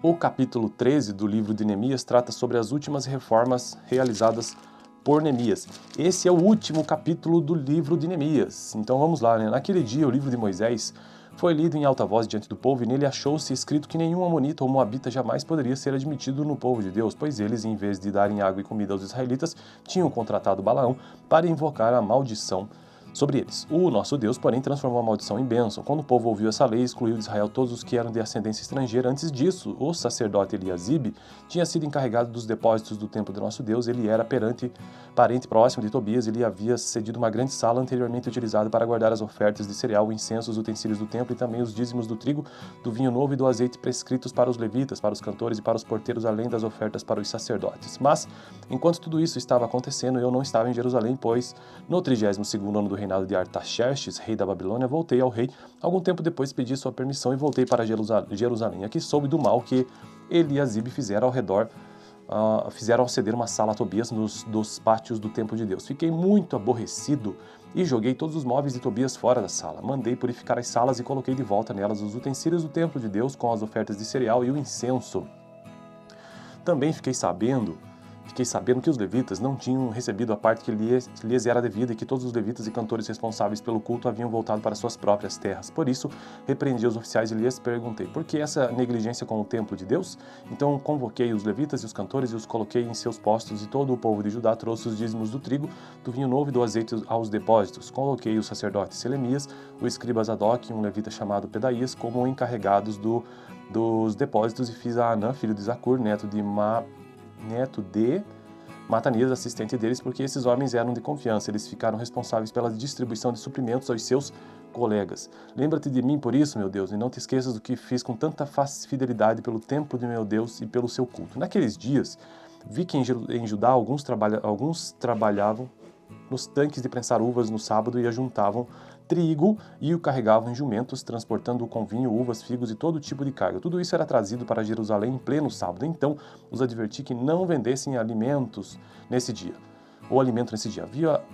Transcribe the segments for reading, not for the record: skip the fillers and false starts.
O capítulo 13 do livro de Neemias trata sobre as últimas reformas realizadas por Neemias. Esse é o último capítulo do livro de Neemias. Então vamos lá, né? Naquele dia, o livro de Moisés foi lido em alta voz diante do povo, e nele achou-se escrito que nenhum amonita ou moabita jamais poderia ser admitido no povo de Deus, pois eles, em vez de darem água e comida aos israelitas, tinham contratado Balaão para invocar a maldição sobre eles. O nosso Deus, porém, transformou a maldição em bênção. Quando o povo ouviu essa lei, excluiu de Israel todos os que eram de ascendência estrangeira. Antes disso, o sacerdote Eliasibe tinha sido encarregado dos depósitos do templo do nosso Deus. Ele era parente próximo de Tobias. Ele havia cedido uma grande sala anteriormente utilizada para guardar as ofertas de cereal, o incenso, os utensílios do templo e também os dízimos do trigo, do vinho novo e do azeite prescritos para os levitas, para os cantores e para os porteiros, além das ofertas para os sacerdotes. Mas, enquanto tudo isso estava acontecendo, eu não estava em Jerusalém, pois no 32º ano do reinado de Artaxerxes, rei da Babilônia, voltei ao rei. Algum tempo depois pedi sua permissão e voltei para Jerusalém. Aqui soube do mal que Eliasibe fizeram ao ceder uma sala a Tobias dos pátios do templo de Deus. Fiquei muito aborrecido e joguei todos os móveis de Tobias fora da sala. Mandei purificar as salas e coloquei de volta nelas os utensílios do templo de Deus com as ofertas de cereal e o incenso. Também fiquei sabendo que os levitas não tinham recebido a parte que lhes era devida e que todos os levitas e cantores responsáveis pelo culto haviam voltado para suas próprias terras. Por isso, repreendi os oficiais e lhes perguntei: por que essa negligência com o templo de Deus? Então convoquei os levitas e os cantores e os coloquei em seus postos, e todo o povo de Judá trouxe os dízimos do trigo, do vinho novo e do azeite aos depósitos. Coloquei o sacerdote Selemias, o escriba Zadok e um levita chamado Pedaías como encarregados dos depósitos, e fiz a Anã, filho de Zacur, neto de Matanias, assistente deles, porque esses homens eram de confiança. Eles ficaram responsáveis pela distribuição de suprimentos aos seus colegas. Lembra-te de mim por isso, meu Deus, e não te esqueças do que fiz com tanta fidelidade pelo templo de meu Deus e pelo seu culto. Naqueles dias, vi que em Judá alguns trabalhavam nos tanques de prensar uvas no sábado e ajuntavam trigo e o carregavam em jumentos, transportando-o com vinho, uvas, figos e todo tipo de carga. Tudo isso era trazido para Jerusalém em pleno sábado. Então os adverti que não vendessem alimentos nesse dia.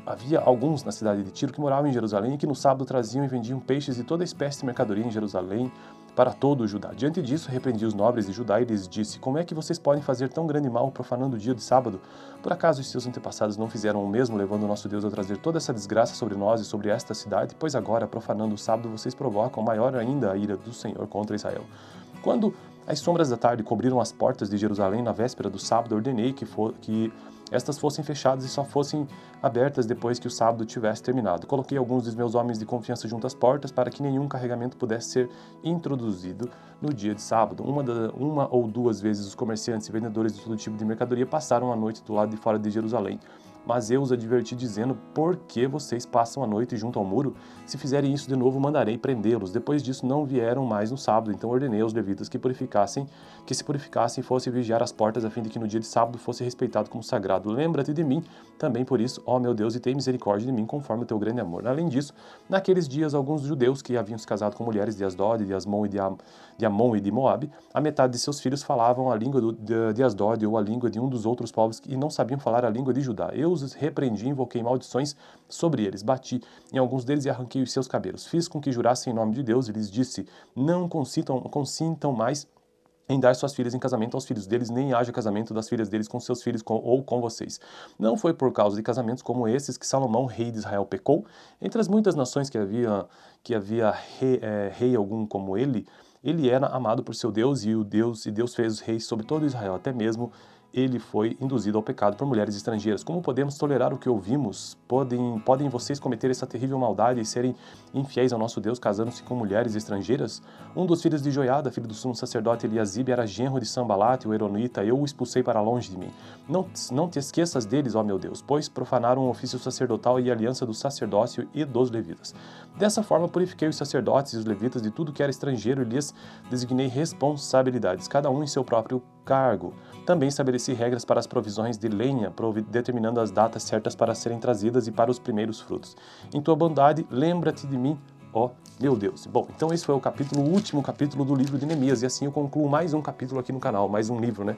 Havia alguns na cidade de Tiro que moravam em Jerusalém e que no sábado traziam e vendiam peixes e toda espécie de mercadoria em Jerusalém para todo o Judá. Diante disso, repreendi os nobres de Judá e lhes disse: como é que vocês podem fazer tão grande mal profanando o dia de sábado? Por acaso os seus antepassados não fizeram o mesmo, levando o nosso Deus a trazer toda essa desgraça sobre nós e sobre esta cidade? Pois agora, profanando o sábado, vocês provocam maior ainda a ira do Senhor contra Israel. Quando as sombras da tarde cobriram as portas de Jerusalém na véspera do sábado, ordenei que estas fossem fechadas e só fossem abertas depois que o sábado tivesse terminado. Coloquei alguns dos meus homens de confiança junto às portas para que nenhum carregamento pudesse ser introduzido no dia de sábado. Uma ou duas vezes os comerciantes e vendedores de todo tipo de mercadoria passaram a noite do lado de fora de Jerusalém. Mas eu os adverti dizendo: por que vocês passam a noite junto ao muro? Se fizerem isso de novo, mandarei prendê-los. Depois disso não vieram mais no sábado. Então ordenei aos levitas que se purificassem e fossem vigiar as portas, a fim de que no dia de sábado fosse respeitado como sagrado. Lembra-te de mim também por isso, ó meu Deus, e tem misericórdia de mim conforme o teu grande amor. Além disso, naqueles dias alguns judeus que haviam se casado com mulheres de Asdod, de Amon e de Moabe, a metade de seus filhos falavam a língua de Asdod ou a língua de um dos outros povos e não sabiam falar a língua de Judá. Eu os repreendi e invoquei maldições sobre eles. Bati em alguns deles e arranquei os seus cabelos. Fiz com que jurassem em nome de Deus e lhes disse: não consintam mais em dar suas filhas em casamento aos filhos deles, nem haja casamento das filhas deles com seus filhos ou com vocês. Não foi por causa de casamentos como esses que Salomão, rei de Israel, pecou. Entre as muitas nações que havia rei algum como ele era amado por seu Deus, e Deus fez os reis sobre todo Israel. Até mesmo ele foi induzido ao pecado por mulheres estrangeiras. Como podemos tolerar o que ouvimos? Podem vocês cometer essa terrível maldade e serem infiéis ao nosso Deus, casando-se com mulheres estrangeiras? Um dos filhos de Joiada, filho do sumo sacerdote Eliasibe, era genro de Sambalate, o Eronita. Eu o expulsei para longe de mim. Não te esqueças deles, ó meu Deus, pois profanaram o ofício sacerdotal e a aliança do sacerdócio e dos levitas. Dessa forma, purifiquei os sacerdotes e os levitas de tudo que era estrangeiro e lhes designei responsabilidades, cada um em seu próprio cargo. Também estabeleci regras para as provisões de lenha, determinando as datas certas para serem trazidas e para os primeiros frutos. Em tua bondade, lembra-te de mim, ó meu Deus. Bom, então esse foi o último capítulo do livro de Neemias, e assim eu concluo mais um capítulo aqui no canal, mais um livro, né?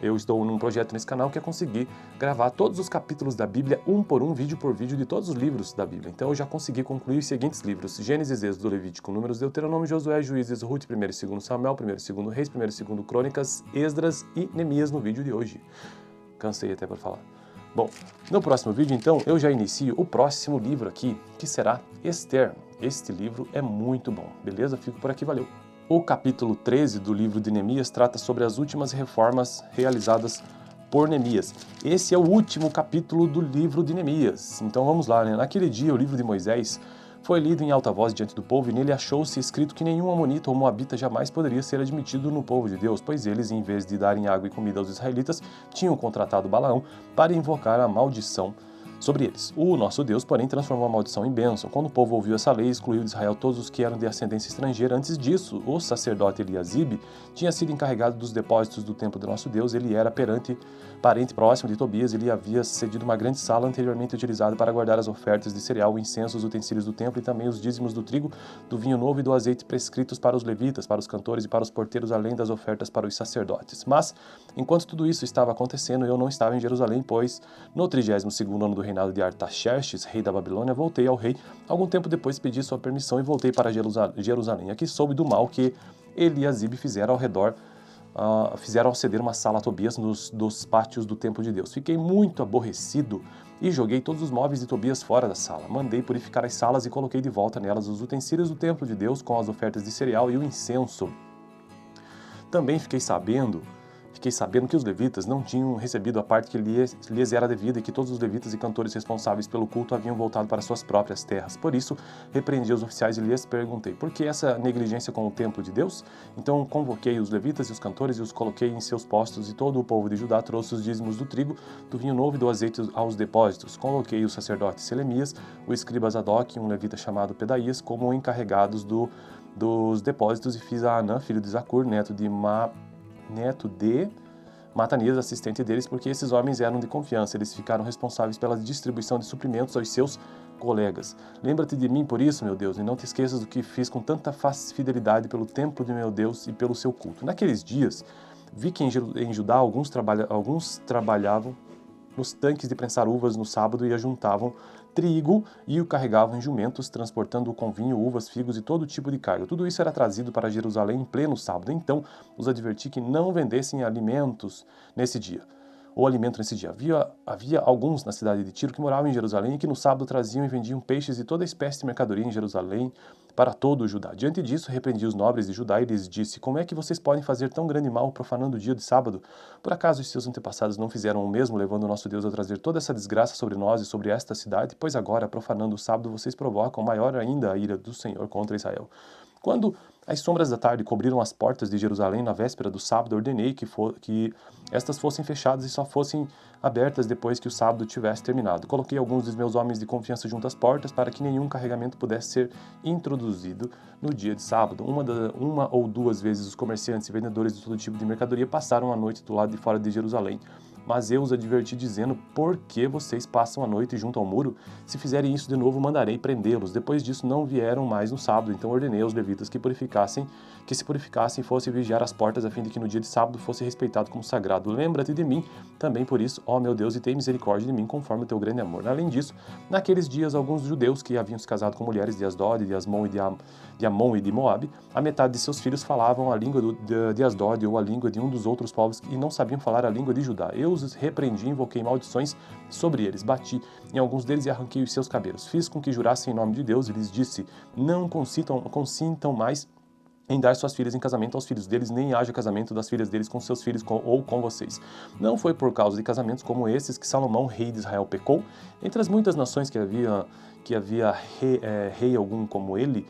Eu estou num projeto nesse canal que é conseguir gravar todos os capítulos da Bíblia, um por um, vídeo por vídeo, de todos os livros da Bíblia. Então eu já consegui concluir os seguintes livros: Gênesis, Êxodo, Levítico, Números, Deuteronômio, Josué, Juízes, Ruth, 1º e 2º Samuel, 1º e 2º Reis, 1º e 2º Crônicas, Esdras e Neemias no vídeo de hoje. Cansei até para falar. Bom, no próximo vídeo, então, eu já inicio o próximo livro aqui, que será Esther. Este livro é muito bom, beleza? Fico por aqui, valeu! O capítulo 13 do livro de Neemias trata sobre as últimas reformas realizadas por Neemias. Esse é o último capítulo do livro de Neemias. Então vamos lá, né? Naquele dia, o livro de Moisés foi lido em alta voz diante do povo, e nele achou-se escrito que nenhum amonita ou moabita jamais poderia ser admitido no povo de Deus, pois eles, em vez de darem água e comida aos israelitas, tinham contratado Balaão para invocar a maldição sobre eles. O nosso Deus, porém, transformou a maldição em bênção. Quando o povo ouviu essa lei, excluiu de Israel todos os que eram de ascendência estrangeira. Antes disso, o sacerdote Eliasibe tinha sido encarregado dos depósitos do templo do nosso Deus. Ele era parente próximo de Tobias. Ele havia cedido uma grande sala anteriormente utilizada para guardar as ofertas de cereal, o incenso, os utensílios do templo e também os dízimos do trigo, do vinho novo e do azeite prescritos para os levitas, para os cantores e para os porteiros, além das ofertas para os sacerdotes. Mas, enquanto tudo isso estava acontecendo, eu não estava em Jerusalém, pois no 32º ano do reinado de Artaxerxes, rei da Babilônia, voltei ao rei. Algum tempo depois pedi sua permissão e voltei para Jerusalém. Aqui soube do mal que Eliasibe fizeram ao ceder uma sala a Tobias dos pátios do templo de Deus. Fiquei muito aborrecido e joguei todos os móveis de Tobias fora da sala. Mandei purificar as salas e coloquei de volta nelas os utensílios do templo de Deus com as ofertas de cereal e o incenso. Também fiquei sabendo que os levitas não tinham recebido a parte que lhes era devida e que todos os levitas e cantores responsáveis pelo culto haviam voltado para suas próprias terras. Por isso, repreendi os oficiais e lhes perguntei: por que essa negligência com o templo de Deus? Então convoquei os levitas e os cantores e os coloquei em seus postos, e todo o povo de Judá trouxe os dízimos do trigo, do vinho novo e do azeite aos depósitos. Coloquei o sacerdote Selemias, o escriba Zadok e um levita chamado Pedaías como encarregados dos depósitos, e fiz a Anã, filho de Zacur, neto de Matanias, assistente deles, porque esses homens eram de confiança. Eles ficaram responsáveis pela distribuição de suprimentos aos seus colegas. Lembra-te de mim por isso, meu Deus, e não te esqueças do que fiz com tanta fidelidade pelo templo de meu Deus e pelo seu culto. Naqueles dias, vi que em Judá alguns trabalhavam nos tanques de prensar uvas no sábado e ajuntavam trigo e o carregavam em jumentos, transportando-o com vinho, uvas, figos e todo tipo de carga. Tudo isso era trazido para Jerusalém em pleno sábado. Então os adverti que não vendessem alimentos nesse dia. Havia alguns na cidade de Tiro que moravam em Jerusalém e que no sábado traziam e vendiam peixes e toda espécie de mercadoria em Jerusalém para todo o Judá. Diante disso, repreendi os nobres de Judá e lhes disse: como é que vocês podem fazer tão grande mal profanando o dia de sábado? Por acaso os seus antepassados não fizeram o mesmo, levando o nosso Deus a trazer toda essa desgraça sobre nós e sobre esta cidade? Pois agora, profanando o sábado, vocês provocam maior ainda a ira do Senhor contra Israel. Quando as sombras da tarde cobriram as portas de Jerusalém na véspera do sábado, ordenei que estas fossem fechadas e só fossem abertas depois que o sábado tivesse terminado. Coloquei alguns dos meus homens de confiança junto às portas para que nenhum carregamento pudesse ser introduzido no dia de sábado. Uma ou duas vezes os comerciantes e vendedores de todo tipo de mercadoria passaram a noite do lado de fora de Jerusalém. Mas eu os adverti dizendo: por que vocês passam a noite junto ao muro? Se fizerem isso de novo, mandarei prendê-los. Depois disso não vieram mais no sábado, então ordenei aos levitas que se purificassem e fossem vigiar as portas, a fim de que no dia de sábado fosse respeitado como sagrado. Lembra-te de mim também por isso, ó meu Deus, e tem misericórdia de mim conforme o teu grande amor. Além disso, naqueles dias alguns judeus que haviam se casado com mulheres de Asdod, de Asmon e de Moabe, a metade de seus filhos falavam a língua de Asdod ou a língua de um dos outros povos e não sabiam falar a língua de Judá. Eu os repreendi e invoquei maldições sobre eles. Bati em alguns deles e arranquei os seus cabelos. Fiz com que jurassem em nome de Deus e lhes disse: não consintam mais em dar suas filhas em casamento aos filhos deles, nem haja casamento das filhas deles com seus filhos ou com vocês. Não foi por causa de casamentos como esses que Salomão, rei de Israel, pecou. Entre as muitas nações que havia rei algum como ele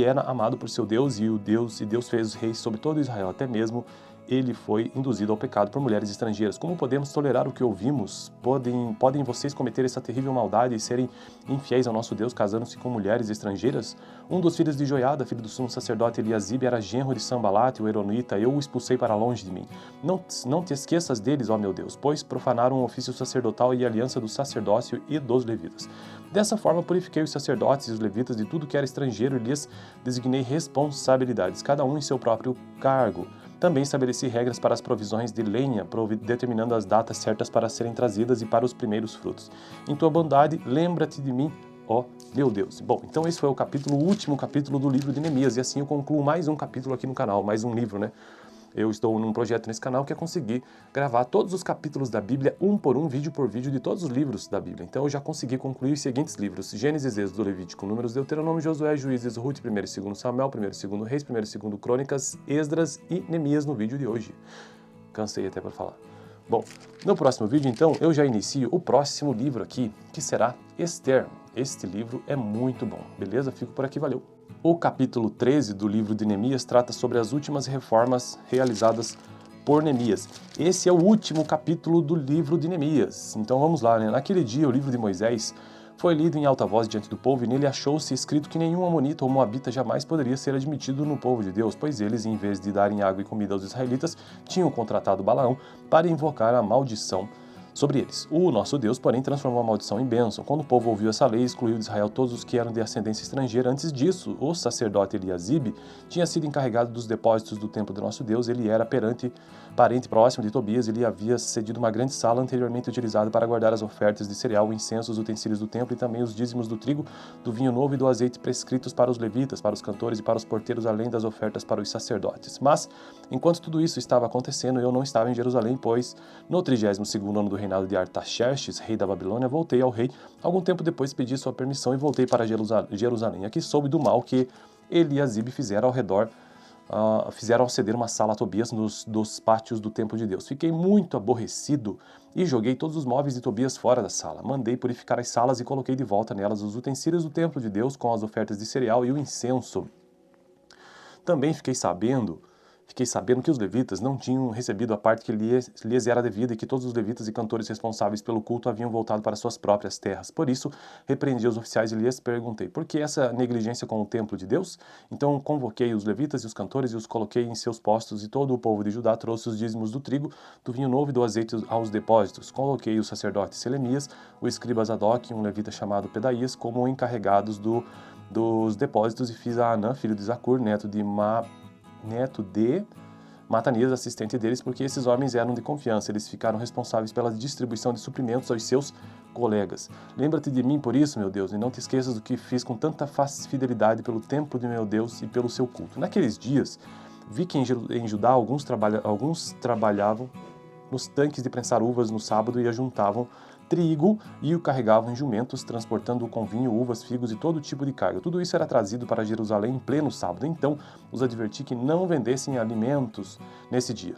era amado por seu Deus, e Deus fez os reis sobre todo Israel. Até mesmo ele foi induzido ao pecado por mulheres estrangeiras. Como podemos tolerar o que ouvimos? Podem vocês cometer essa terrível maldade e serem infiéis ao nosso Deus, casando-se com mulheres estrangeiras? Um dos filhos de Joiada, filho do sumo sacerdote Eliasibe, era genro de Sambalate, o Eronita. Eu o expulsei para longe de mim. Não te esqueças deles, ó meu Deus, pois profanaram o ofício sacerdotal e a aliança do sacerdócio e dos levitas. Dessa forma, purifiquei os sacerdotes e os levitas de tudo que era estrangeiro e lhes designei responsabilidades, cada um em seu próprio cargo. Também estabeleci regras para as provisões de lenha, determinando as datas certas para serem trazidas e para os primeiros frutos. Em tua bondade, lembra-te de mim, ó meu Deus. Bom, então esse foi o último capítulo do livro de Neemias, e assim eu concluo mais um capítulo aqui no canal, mais um livro, né? Eu estou num projeto nesse canal que é conseguir gravar todos os capítulos da Bíblia, um por um, vídeo por vídeo, de todos os livros da Bíblia. Então eu já consegui concluir os seguintes livros: Gênesis, Êxodo, Levítico, Números, Deuteronômio, Josué, Juízes, Ruth, 1º e 2º Samuel, 1º e 2º Reis, 1º e 2º Crônicas, Esdras e Neemias no vídeo de hoje. Cansei até para falar. Bom, no próximo vídeo, então, eu já inicio o próximo livro aqui, que será Esther. Este livro é muito bom, beleza? Fico por aqui, valeu! O capítulo 13 do livro de Neemias trata sobre as últimas reformas realizadas por Neemias. Esse é o último capítulo do livro de Neemias. Então vamos lá, né? Naquele dia, o livro de Moisés foi lido em alta voz diante do povo, e nele achou-se escrito que nenhum amonita ou moabita jamais poderia ser admitido no povo de Deus, pois eles, em vez de darem água e comida aos israelitas, tinham contratado Balaão para invocar a maldição sobre eles. O nosso Deus, porém, transformou a maldição em bênção. Quando o povo ouviu essa lei, excluiu de Israel todos os que eram de ascendência estrangeira. Antes disso, o sacerdote Eliasibe tinha sido encarregado dos depósitos do templo do nosso Deus. Ele era parente próximo de Tobias. Ele havia cedido uma grande sala anteriormente utilizada para guardar as ofertas de cereal, o incenso, os utensílios do templo e também os dízimos do trigo, do vinho novo e do azeite prescritos para os levitas, para os cantores e para os porteiros, além das ofertas para os sacerdotes. Mas, enquanto tudo isso estava acontecendo, eu não estava em Jerusalém, pois no 32º ano do reinado de Artaxerxes, rei da Babilônia, voltei ao rei. Algum tempo depois pedi sua permissão e voltei para Jerusalém. Aqui soube do mal que Eliasibe fizeram ao ceder uma sala a Tobias dos pátios do templo de Deus. Fiquei muito aborrecido e joguei todos os móveis de Tobias fora da sala. Mandei purificar as salas e coloquei de volta nelas os utensílios do templo de Deus com as ofertas de cereal e o incenso. Também fiquei sabendo que os levitas não tinham recebido a parte que lhes era devida e que todos os levitas e cantores responsáveis pelo culto haviam voltado para suas próprias terras. Por isso, repreendi os oficiais e lhes perguntei: por que essa negligência com o templo de Deus? Então convoquei os levitas e os cantores e os coloquei em seus postos, e todo o povo de Judá trouxe os dízimos do trigo, do vinho novo e do azeite aos depósitos. Coloquei o sacerdote Selemias, o escriba Zadok e um levita chamado Pedaías como encarregados dos depósitos, e fiz a Anã, filho de Zacur, neto de Matanias, assistente deles, porque esses homens eram de confiança. Eles ficaram responsáveis pela distribuição de suprimentos aos seus colegas. Lembra-te de mim por isso, meu Deus, e não te esqueças do que fiz com tanta fidelidade pelo templo de meu Deus e pelo seu culto. Naqueles dias, vi que em Judá alguns trabalhavam nos tanques de prensar uvas no sábado e ajuntavam trigo e o carregavam em jumentos, transportando-o com vinho, uvas, figos e todo tipo de carga. Tudo isso era trazido para Jerusalém em pleno sábado. Então os adverti que não vendessem alimento nesse dia.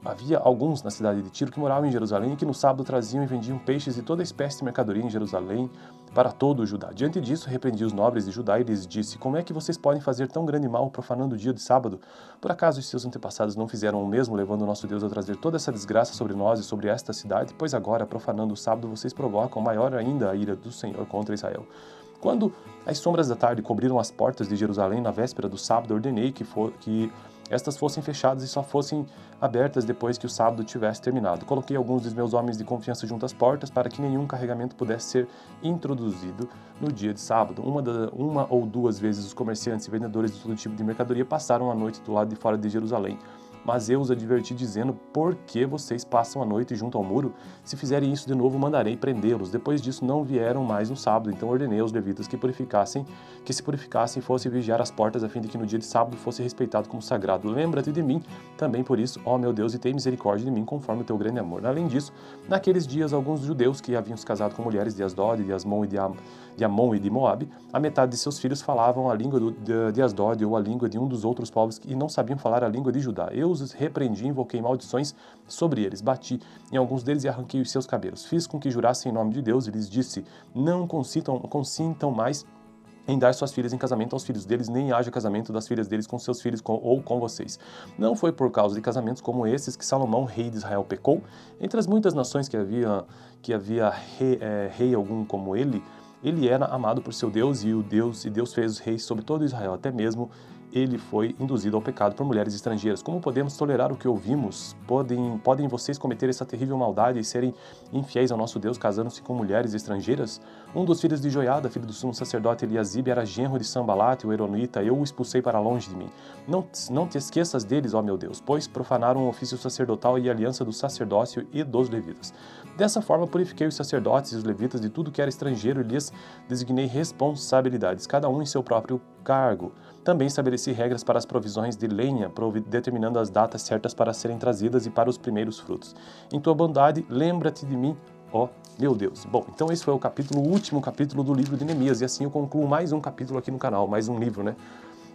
Havia alguns na cidade de Tiro que moravam em Jerusalém e que no sábado traziam e vendiam peixes e toda espécie de mercadoria em Jerusalém para todo o Judá. Diante disso, repreendi os nobres de Judá e lhes disse: como é que vocês podem fazer tão grande mal profanando o dia de sábado? Por acaso os seus antepassados não fizeram o mesmo, levando o nosso Deus a trazer toda essa desgraça sobre nós e sobre esta cidade? Pois agora, profanando o sábado, vocês provocam maior ainda a ira do Senhor contra Israel. Quando as sombras da tarde cobriram as portas de Jerusalém na véspera do sábado, ordenei que estas fossem fechadas e só fossem abertas depois que o sábado tivesse terminado. Coloquei alguns dos meus homens de confiança junto às portas para que nenhum carregamento pudesse ser introduzido no dia de sábado. Uma ou duas vezes os comerciantes e vendedores de todo tipo de mercadoria passaram a noite do lado de fora de Jerusalém. Mas eu os adverti dizendo: por que vocês passam a noite junto ao muro? Se fizerem isso de novo, mandarei prendê-los. Depois disso não vieram mais no sábado, então ordenei aos levitas que se purificassem e fossem vigiar as portas, a fim de que no dia de sábado fosse respeitado como sagrado. Lembra-te de mim também por isso, ó meu Deus, e tem misericórdia de mim conforme o teu grande amor. Além disso, naqueles dias alguns judeus que haviam se casado com mulheres de Asdod, de Asmon e de Moabe, a metade de seus filhos falavam a língua de Asdod ou a língua de um dos outros povos e não sabiam falar a língua de Judá. Eu os repreendi e invoquei maldições sobre eles. Bati em alguns deles e arranquei os seus cabelos. Fiz com que jurassem em nome de Deus e lhes disse: não consintam mais em dar suas filhas em casamento aos filhos deles, nem haja casamento das filhas deles com seus filhos ou com vocês. Não foi por causa de casamentos como esses que Salomão, rei de Israel, pecou. Entre as muitas nações que havia rei algum como ele era amado por seu Deus, e Deus fez reis sobre todo Israel, até mesmo ele foi induzido ao pecado por mulheres estrangeiras. Como podemos tolerar o que ouvimos? Podem vocês cometer essa terrível maldade e serem infiéis ao nosso Deus, casando-se com mulheres estrangeiras? Um dos filhos de Joiada, filho do sumo sacerdote Eliasibe, era genro de Sambalate, o Eronita. Eu o expulsei para longe de mim. Não te esqueças deles, ó meu Deus, pois profanaram o ofício sacerdotal e a aliança do sacerdócio e dos levitas. Dessa forma purifiquei os sacerdotes e os levitas de tudo que era estrangeiro e lhes designei responsabilidades, cada um em seu próprio cargo. Também estabeleci regras para as provisões de lenha, determinando as datas certas para serem trazidas e para os primeiros frutos. Em tua bondade, lembra-te de mim, ó meu Deus. Bom, então esse foi o último capítulo do livro de Neemias, e assim eu concluo mais um capítulo aqui no canal, mais um livro, né?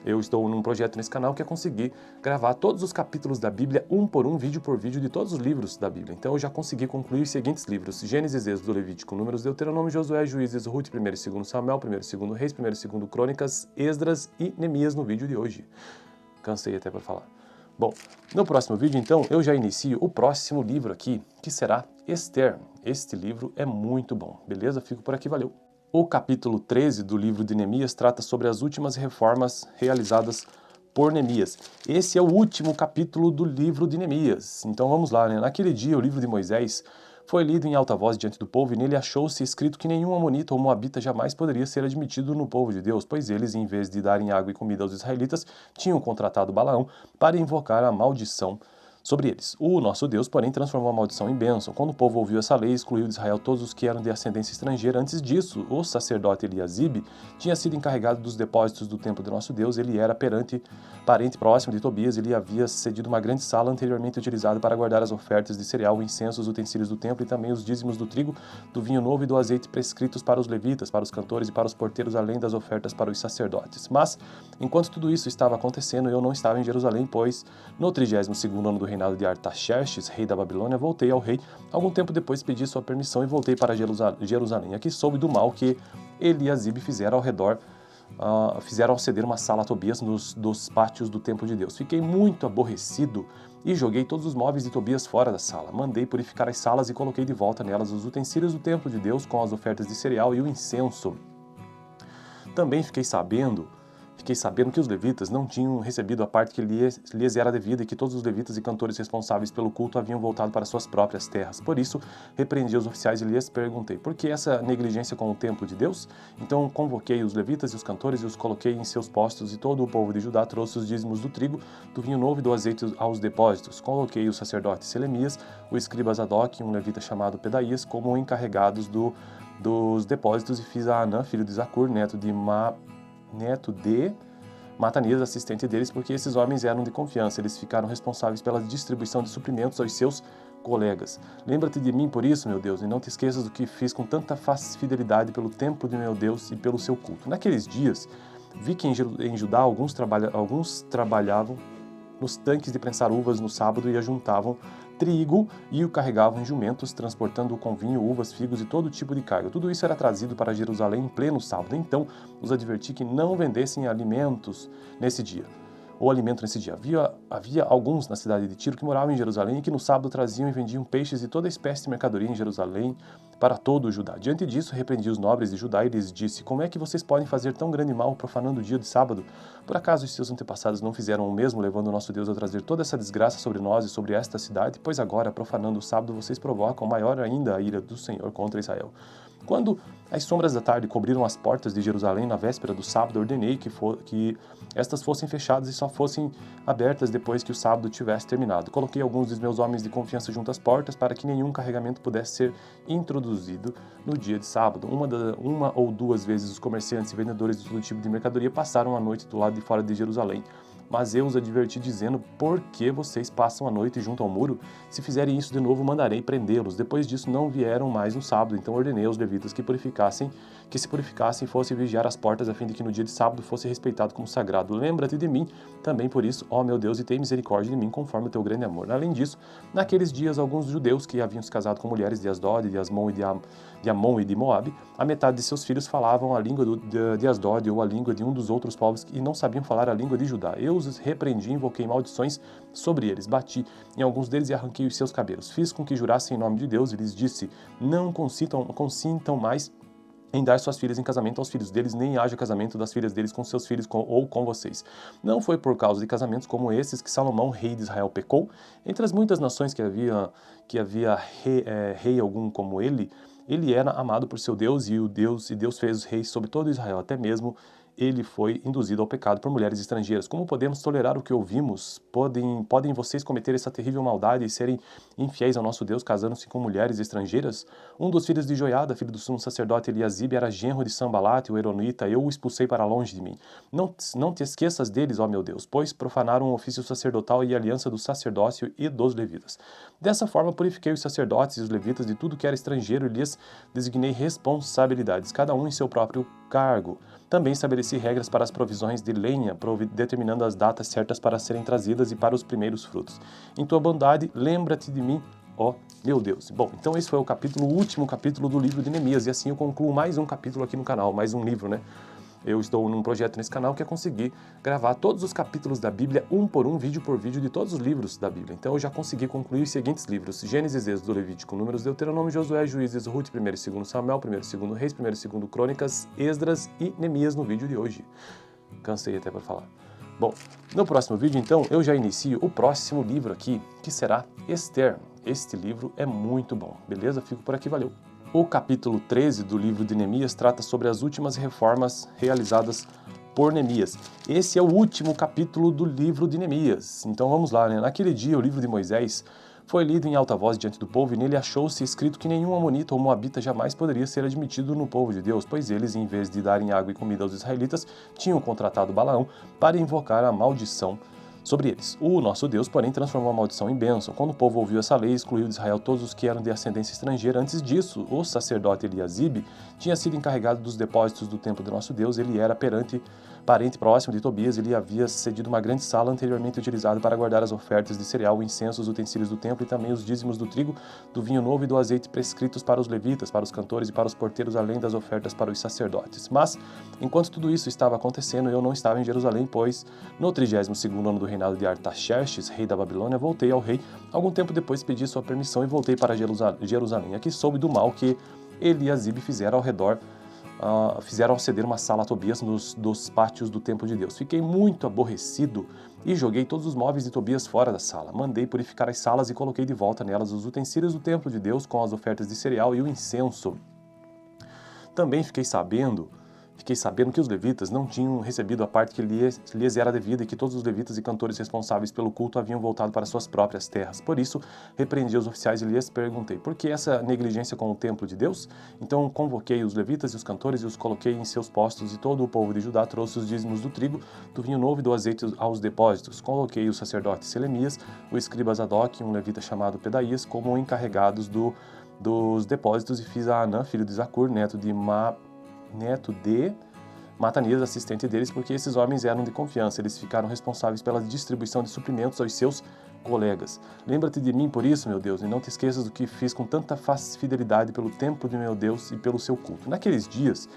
Eu estou num projeto nesse canal que é conseguir gravar todos os capítulos da Bíblia, um por um, vídeo por vídeo, de todos os livros da Bíblia. Então eu já consegui concluir os seguintes livros: Gênesis, Êxodo, Levítico, Números, Deuteronômio, Josué, Juízes, Ruth, 1º e 2º Samuel, 1º e 2º Reis, 1º e 2º Crônicas, Esdras e Neemias no vídeo de hoje. Cansei até para falar. Bom, no próximo vídeo, então, eu já inicio o próximo livro aqui, que será Esther. Este livro é muito bom, beleza? Fico por aqui, valeu! O capítulo 13 do livro de Neemias trata sobre as últimas reformas realizadas por Neemias. Esse é o último capítulo do livro de Neemias. Então vamos lá, né? Naquele dia, o livro de Moisés foi lido em alta voz diante do povo, e nele achou-se escrito que nenhum amonita ou moabita jamais poderia ser admitido no povo de Deus, pois eles, em vez de darem água e comida aos israelitas, tinham contratado Balaão para invocar a maldição sobre eles. O nosso Deus, porém, transformou a maldição em bênção. Quando o povo ouviu essa lei, excluiu de Israel todos os que eram de ascendência estrangeira. Antes disso, o sacerdote Eliasibe tinha sido encarregado dos depósitos do templo de nosso Deus. Ele era parente próximo de Tobias. Ele havia cedido uma grande sala anteriormente utilizada para guardar as ofertas de cereal, o incenso, os utensílios do templo e também os dízimos do trigo, do vinho novo e do azeite prescritos para os levitas, para os cantores e para os porteiros, além das ofertas para os sacerdotes. Mas, enquanto tudo isso estava acontecendo, eu não estava em Jerusalém, pois no 32º ano do reinado de Artaxerxes, rei da Babilônia, voltei ao rei. Algum tempo depois pedi sua permissão e voltei para Jerusalém. Aqui soube do mal que Eliasibe fizeram ao redor, fizeram ao ceder uma sala a Tobias dos pátios do templo de Deus. Fiquei muito aborrecido e joguei todos os móveis de Tobias fora da sala. Mandei purificar as salas e coloquei de volta nelas os utensílios do templo de Deus com as ofertas de cereal e o incenso. Também fiquei sabendo que os levitas não tinham recebido a parte que lhes era devida e que todos os levitas e cantores responsáveis pelo culto haviam voltado para suas próprias terras. Por isso, repreendi os oficiais e lhes perguntei: por que essa negligência com o templo de Deus? Então convoquei os levitas e os cantores e os coloquei em seus postos, e todo o povo de Judá trouxe os dízimos do trigo, do vinho novo e do azeite aos depósitos. Coloquei o sacerdote Selemias, o escriba Zadok e um levita chamado Pedaías como encarregados dos depósitos, e fiz a Anã, filho de Zacur, neto de Matanias, assistente deles, porque esses homens eram de confiança. Eles ficaram responsáveis pela distribuição de suprimentos aos seus colegas. Lembra-te de mim por isso, meu Deus, e não te esqueças do que fiz com tanta fidelidade pelo templo de meu Deus e pelo seu culto. Naqueles dias, vi que em Judá alguns trabalhavam nos tanques de prensar uvas no sábado e ajuntavam trigo e o carregavam em jumentos, transportando-o com vinho, uvas, figos e todo tipo de carga. Tudo isso era trazido para Jerusalém em pleno sábado. Então os adverti que não vendessem alimentos nesse dia. Havia alguns na cidade de Tiro que moravam em Jerusalém e que no sábado traziam e vendiam peixes e toda espécie de mercadoria em Jerusalém para todo o Judá. Diante disso, repreendi os nobres de Judá e lhes disse: como é que vocês podem fazer tão grande mal profanando o dia de sábado? Por acaso os seus antepassados não fizeram o mesmo, levando o nosso Deus a trazer toda essa desgraça sobre nós e sobre esta cidade? Pois agora, profanando o sábado, vocês provocam maior ainda a ira do Senhor contra Israel. Quando as sombras da tarde cobriram as portas de Jerusalém na véspera do sábado, ordenei que estas fossem fechadas e só fossem abertas depois que o sábado tivesse terminado. Coloquei alguns dos meus homens de confiança junto às portas para que nenhum carregamento pudesse ser introduzido no dia de sábado. Uma ou duas vezes os comerciantes e vendedores de todo tipo de mercadoria passaram a noite do lado de fora de Jerusalém. Mas eu os adverti dizendo: por que vocês passam a noite junto ao muro? Se fizerem isso de novo, mandarei prendê-los. Depois disso não vieram mais no sábado, então ordenei aos levitas que se purificassem e fossem vigiar as portas, a fim de que no dia de sábado fosse respeitado como sagrado. Lembra-te de mim também por isso, ó meu Deus, e tem misericórdia de mim conforme o teu grande amor. Além disso, naqueles dias alguns judeus que haviam se casado com mulheres de Asdod, de Asmon e de Moabe, a metade de seus filhos falavam a língua de Asdod ou a língua de um dos outros povos e não sabiam falar a língua de Judá. Eu os repreendi e invoquei maldições sobre eles. Bati em alguns deles e arranquei os seus cabelos. Fiz com que jurassem em nome de Deus e lhes disse: não consintam mais em dar suas filhas em casamento aos filhos deles, nem haja casamento das filhas deles com seus filhos ou com vocês. Não foi por causa de casamentos como esses que Salomão, rei de Israel, pecou. Entre as muitas nações que havia rei algum como ele era amado por seu Deus e Deus fez reis sobre todo Israel, até mesmo ele foi induzido ao pecado por mulheres estrangeiras. Como podemos tolerar o que ouvimos? Podem vocês cometer essa terrível maldade e serem infiéis ao nosso Deus, casando-se com mulheres estrangeiras? Um dos filhos de Joiada, filho do sumo sacerdote Eliasibe, era genro de Sambalate, o Eronita. Eu o expulsei para longe de mim. Não te esqueças deles, ó meu Deus, pois profanaram o ofício sacerdotal e a aliança do sacerdócio e dos levitas. Dessa forma purifiquei os sacerdotes e os levitas de tudo que era estrangeiro e lhes designei responsabilidades, cada um em seu próprio cargo. Também estabeleci regras para as provisões de lenha, determinando as datas certas para serem trazidas e para os primeiros frutos. Em tua bondade, lembra-te de mim, ó meu Deus. Bom, então esse foi o último capítulo do livro de Neemias, e assim eu concluo mais um capítulo aqui no canal, mais um livro, né? Eu estou num projeto nesse canal que é conseguir gravar todos os capítulos da Bíblia, um por um, vídeo por vídeo, de todos os livros da Bíblia. Então eu já consegui concluir os seguintes livros: Gênesis, Êxodo, Levítico, Números, Deuteronômio, Josué, Juízes, Ruth, 1º e 2º Samuel, 1º e 2º Reis, 1º e 2º Crônicas, Esdras e Neemias no vídeo de hoje. Cansei até para falar. Bom, no próximo vídeo, então, eu já inicio o próximo livro aqui, que será Esther. Este livro é muito bom, beleza? Fico por aqui, valeu! O capítulo 13 do livro de Neemias trata sobre as últimas reformas realizadas por Neemias. Esse é o último capítulo do livro de Neemias. Então vamos lá, né? Naquele dia, o livro de Moisés foi lido em alta voz diante do povo, e nele achou-se escrito que nenhum amonita ou moabita jamais poderia ser admitido no povo de Deus, pois eles, em vez de darem água e comida aos israelitas, tinham contratado Balaão para invocar a maldição sobre eles. O nosso Deus, porém, transformou a maldição em bênção. Quando o povo ouviu essa lei, excluiu de Israel todos os que eram de ascendência estrangeira. Antes disso, o sacerdote Eliasibe tinha sido encarregado dos depósitos do templo do nosso Deus. Ele era parente próximo de Tobias. Ele havia cedido uma grande sala anteriormente utilizada para guardar as ofertas de cereal, o incenso, os utensílios do templo e também os dízimos do trigo, do vinho novo e do azeite prescritos para os levitas, para os cantores e para os porteiros, além das ofertas para os sacerdotes. Mas, enquanto tudo isso estava acontecendo, eu não estava em Jerusalém, pois no 32º ano do reinado de Artaxerxes, rei da Babilônia, voltei ao rei. Algum tempo depois pedi sua permissão e voltei para Jerusalém. Aqui soube do mal que Eliasibe fizera ao redor, fizeram ceder uma sala a Tobias dos pátios do templo de Deus. Fiquei muito aborrecido e joguei todos os móveis de Tobias fora da sala. Mandei purificar as salas e coloquei de volta nelas os utensílios do templo de Deus com as ofertas de cereal e o incenso. Também fiquei sabendo que os levitas não tinham recebido a parte que lhes era devida e que todos os levitas e cantores responsáveis pelo culto haviam voltado para suas próprias terras. Por isso, repreendi os oficiais e lhes perguntei: por que essa negligência com o templo de Deus? Então convoquei os levitas e os cantores e os coloquei em seus postos, e todo o povo de Judá trouxe os dízimos do trigo, do vinho novo e do azeite aos depósitos. Coloquei o sacerdote Selemias, o escriba Zadok e um levita chamado Pedaías como encarregados dos depósitos, e fiz a Anã, filho de Zacur, neto de Matanias, assistente deles, porque esses homens eram de confiança. Eles ficaram responsáveis pela distribuição de suprimentos aos seus colegas. Lembra-te de mim por isso, meu Deus, e não te esqueças do que fiz com tanta fidelidade pelo templo de meu Deus e pelo seu culto. Naqueles dias,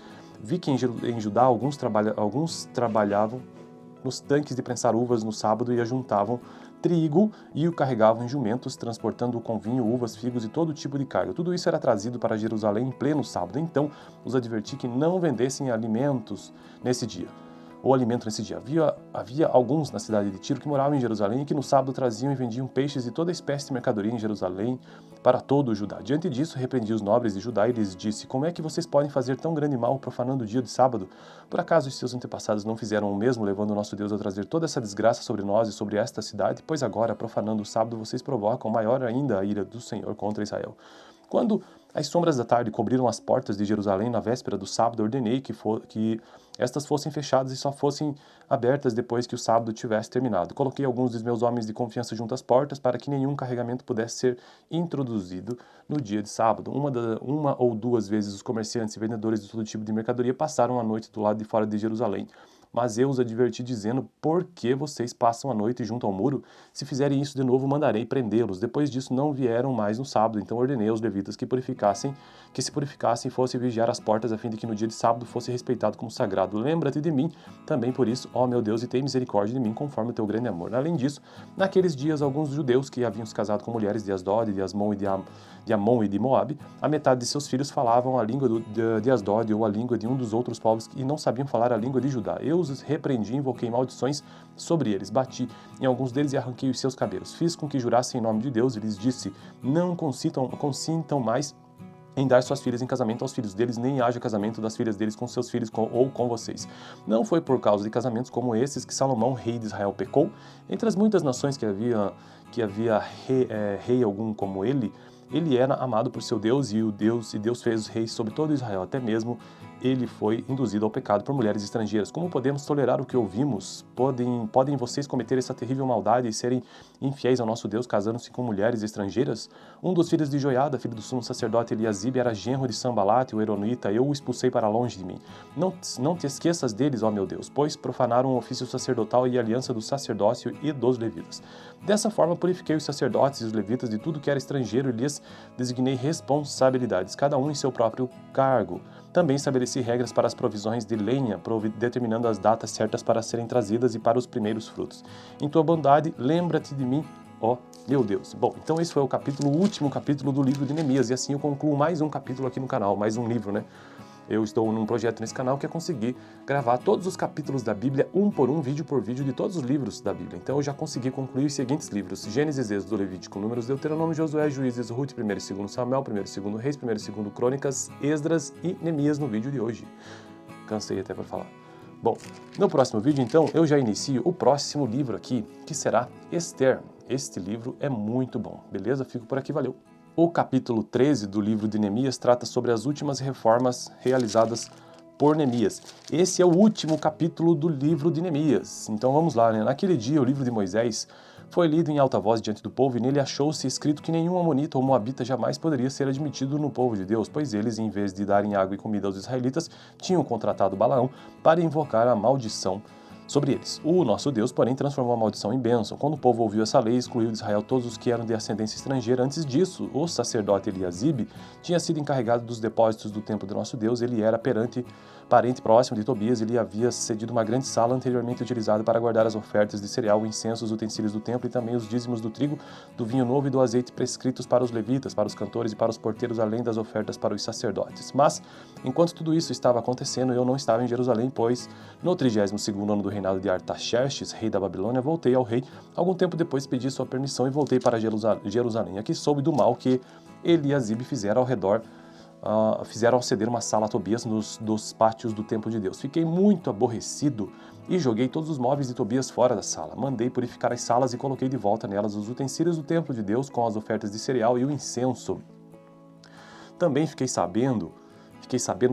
vi que em Judá alguns trabalhavam nos tanques de prensar uvas no sábado e ajuntavam trigo e o carregavam em jumentos, transportando-o com vinho, uvas, figos e todo tipo de carga. Tudo isso era trazido para Jerusalém em pleno sábado. Então os adverti que não vendessem alimentos nesse dia. Havia alguns na cidade de Tiro que moravam em Jerusalém e que no sábado traziam e vendiam peixes e toda espécie de mercadoria em Jerusalém para todo o Judá. Diante disso, repreendi os nobres de Judá e lhes disse: como é que vocês podem fazer tão grande mal profanando o dia de sábado? Por acaso os seus antepassados não fizeram o mesmo, levando o nosso Deus a trazer toda essa desgraça sobre nós e sobre esta cidade? Pois agora, profanando o sábado, vocês provocam maior ainda a ira do Senhor contra Israel. Quando as sombras da tarde cobriram as portas de Jerusalém na véspera do sábado, ordenei que estas fossem fechadas e só fossem abertas depois que o sábado tivesse terminado. Coloquei alguns dos meus homens de confiança junto às portas para que nenhum carregamento pudesse ser introduzido no dia de sábado. Uma ou duas vezes os comerciantes e vendedores de todo tipo de mercadoria passaram a noite do lado de fora de Jerusalém. Mas eu os adverti dizendo, por que vocês passam a noite junto ao muro? Se fizerem isso de novo, mandarei prendê-los. Depois disso não vieram mais no sábado, então ordenei aos levitas que se purificassem e fossem vigiar as portas, a fim de que no dia de sábado fosse respeitado como sagrado. Lembra-te de mim, também por isso, ó meu Deus, e tem misericórdia de mim, conforme o teu grande amor. Além disso, naqueles dias, alguns judeus que haviam se casado com mulheres de Asdod, de Asmon e de Moabe, a metade de seus filhos falavam a língua de Asdod ou a língua de um dos outros povos e não sabiam falar a língua de Judá. Eu os repreendi e invoquei maldições sobre eles. Bati em alguns deles e arranquei os seus cabelos. Fiz com que jurassem em nome de Deus e lhes disse, não consintam mais em dar suas filhas em casamento aos filhos deles, nem haja casamento das filhas deles com seus filhos ou com vocês. Não foi por causa de casamentos como esses que Salomão, rei de Israel, pecou. Entre as muitas nações que havia rei algum como ele era amado por seu Deus e Deus fez reis sobre todo Israel, até mesmo ele foi induzido ao pecado por mulheres estrangeiras. Como podemos tolerar o que ouvimos? Podem vocês cometer essa terrível maldade e serem infiéis ao nosso Deus, casando-se com mulheres estrangeiras? Um dos filhos de Joiada, filho do sumo sacerdote Eliasibe, era genro de Sambalate, o Eronita. Eu o expulsei para longe de mim. Não te esqueças deles, ó meu Deus, pois profanaram o ofício sacerdotal e a aliança do sacerdócio e dos levitas. Dessa forma, purifiquei os sacerdotes e os levitas de tudo que era estrangeiro e lhes designei responsabilidades, cada um em seu próprio cargo. Também estabeleci regras para as provisões de lenha, determinando as datas certas para serem trazidas e para os primeiros frutos. Em tua bondade, lembra-te de mim, ó meu Deus. Bom, então esse foi o último capítulo do livro de Neemias, e assim eu concluo mais um capítulo aqui no canal, mais um livro, né? Eu estou num projeto nesse canal que é conseguir gravar todos os capítulos da Bíblia, um por um, vídeo por vídeo, de todos os livros da Bíblia. Então eu já consegui concluir os seguintes livros: Gênesis, Êxodo, Levítico, Números, Deuteronômio, Josué, Juízes, Ruth, 1º e 2º Samuel, 1º e 2º Reis, 1º e 2º Crônicas, Esdras e Neemias no vídeo de hoje. Cansei até por falar. Bom, no próximo vídeo, então, eu já inicio o próximo livro aqui, que será Esther. Este livro é muito bom, beleza? Fico por aqui, valeu! O capítulo 13 do livro de Neemias trata sobre as últimas reformas realizadas por Neemias. Esse é o último capítulo do livro de Neemias. Então vamos lá, né? Naquele dia, o livro de Moisés foi lido em alta voz diante do povo, e nele achou-se escrito que nenhum amonita ou moabita jamais poderia ser admitido no povo de Deus, pois eles, em vez de darem água e comida aos israelitas, tinham contratado Balaão para invocar a maldição sobre eles. O nosso Deus, porém, transformou a maldição em bênção. Quando o povo ouviu essa lei, excluiu de Israel todos os que eram de ascendência estrangeira. Antes disso, o sacerdote Eliasibe tinha sido encarregado dos depósitos do templo do nosso Deus. Ele era parente próximo de Tobias. Ele havia cedido uma grande sala anteriormente utilizada para guardar as ofertas de cereal, o incenso, os utensílios do templo e também os dízimos do trigo, do vinho novo e do azeite prescritos para os levitas, para os cantores e para os porteiros, além das ofertas para os sacerdotes. Mas, enquanto tudo isso estava acontecendo, eu não estava em Jerusalém, pois no 32º ano do reinado de Artaxerxes, rei da Babilônia, voltei ao rei. Algum tempo depois pedi sua permissão e voltei para Jerusalém. Aqui soube do mal que Eliasibe fizera ao redor, fizeram ao ceder uma sala a Tobias dos pátios do templo de Deus. Fiquei muito aborrecido e joguei todos os móveis de Tobias fora da sala. Mandei purificar as salas e coloquei de volta nelas os utensílios do templo de Deus com as ofertas de cereal e o incenso. Também fiquei sabendo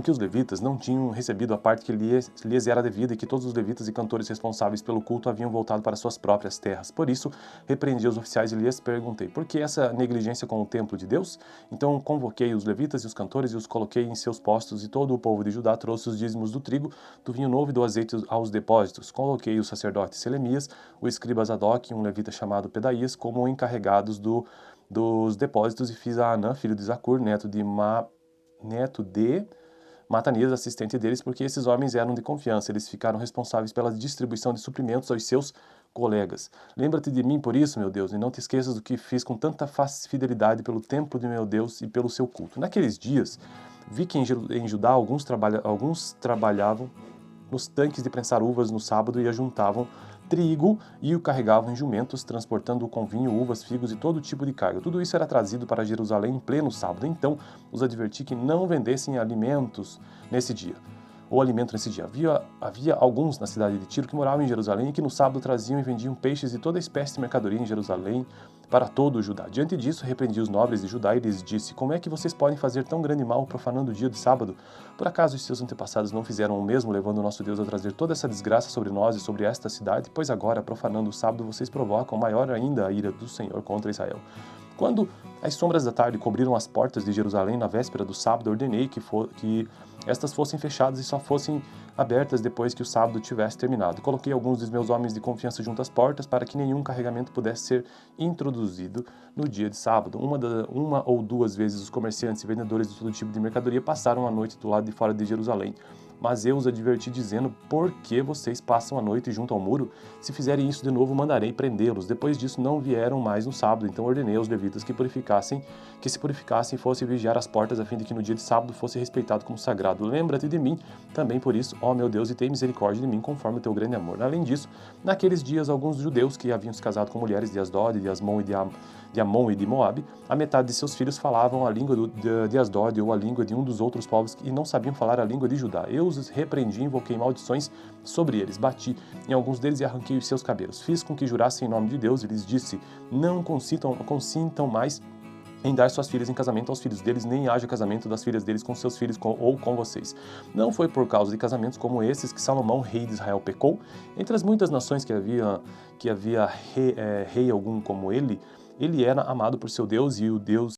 que os levitas não tinham recebido a parte que lhes era devida e que todos os levitas e cantores responsáveis pelo culto haviam voltado para suas próprias terras. Por isso, repreendi os oficiais e lhes perguntei, por que essa negligência com o templo de Deus? Então convoquei os levitas e os cantores e os coloquei em seus postos, e todo o povo de Judá trouxe os dízimos do trigo, do vinho novo e do azeite aos depósitos. Coloquei o sacerdote Selemias, o escriba Zadok e um levita chamado Pedaías como encarregados dos depósitos, e fiz a Anã, filho de Zacur, neto de Matanias, assistente deles, porque esses homens eram de confiança. Eles ficaram responsáveis pela distribuição de suprimentos aos seus colegas. Lembra-te de mim por isso, meu Deus, e não te esqueças do que fiz com tanta fidelidade pelo templo de meu Deus e pelo seu culto. Naqueles dias, vi que em Judá alguns trabalhavam nos tanques de prensar uvas no sábado e ajuntavam trigo e o carregavam em jumentos, transportando-o com vinho, uvas, figos e todo tipo de carga. Tudo isso era trazido para Jerusalém em pleno sábado. Então os adverti que não vendessem alimentos nesse dia. Havia alguns na cidade de Tiro que moravam em Jerusalém e que no sábado traziam e vendiam peixes e toda espécie de mercadoria em Jerusalém para todo o Judá. Diante disso, repreendi os nobres de Judá e lhes disse, como é que vocês podem fazer tão grande mal profanando o dia de sábado? Por acaso os seus antepassados não fizeram o mesmo, levando o nosso Deus a trazer toda essa desgraça sobre nós e sobre esta cidade? Pois agora, profanando o sábado, vocês provocam maior ainda a ira do Senhor contra Israel. Quando as sombras da tarde cobriram as portas de Jerusalém na véspera do sábado, ordenei que estas fossem fechadas e só fossem abertas depois que o sábado tivesse terminado. Coloquei alguns dos meus homens de confiança junto às portas para que nenhum carregamento pudesse ser introduzido no dia de sábado. Uma ou duas vezes os comerciantes e vendedores de todo tipo de mercadoria passaram a noite do lado de fora de Jerusalém. Mas eu os adverti dizendo: por que vocês passam a noite junto ao muro? Se fizerem isso de novo, mandarei prendê-los. Depois disso não vieram mais no sábado, então ordenei aos levitas que se purificassem e fossem vigiar as portas, a fim de que no dia de sábado fosse respeitado como sagrado. Lembra-te de mim também por isso, ó meu Deus, e tem misericórdia de mim conforme o teu grande amor. Além disso, naqueles dias alguns judeus que haviam se casado com mulheres de Asdod, de Asmon e de Moabe, a metade de seus filhos falavam a língua de Asdod ou a língua de um dos outros povos e não sabiam falar a língua de Judá. Eu os repreendi e invoquei maldições sobre eles. Bati em alguns deles e arranquei os seus cabelos. Fiz com que jurassem em nome de Deus e lhes disse: não consintam mais em dar suas filhas em casamento aos filhos deles, nem haja casamento das filhas deles com seus filhos ou com vocês. Não foi por causa de casamentos como esses que Salomão, rei de Israel, pecou. Entre as muitas nações que havia rei algum como ele era amado por seu Deus, e o Deus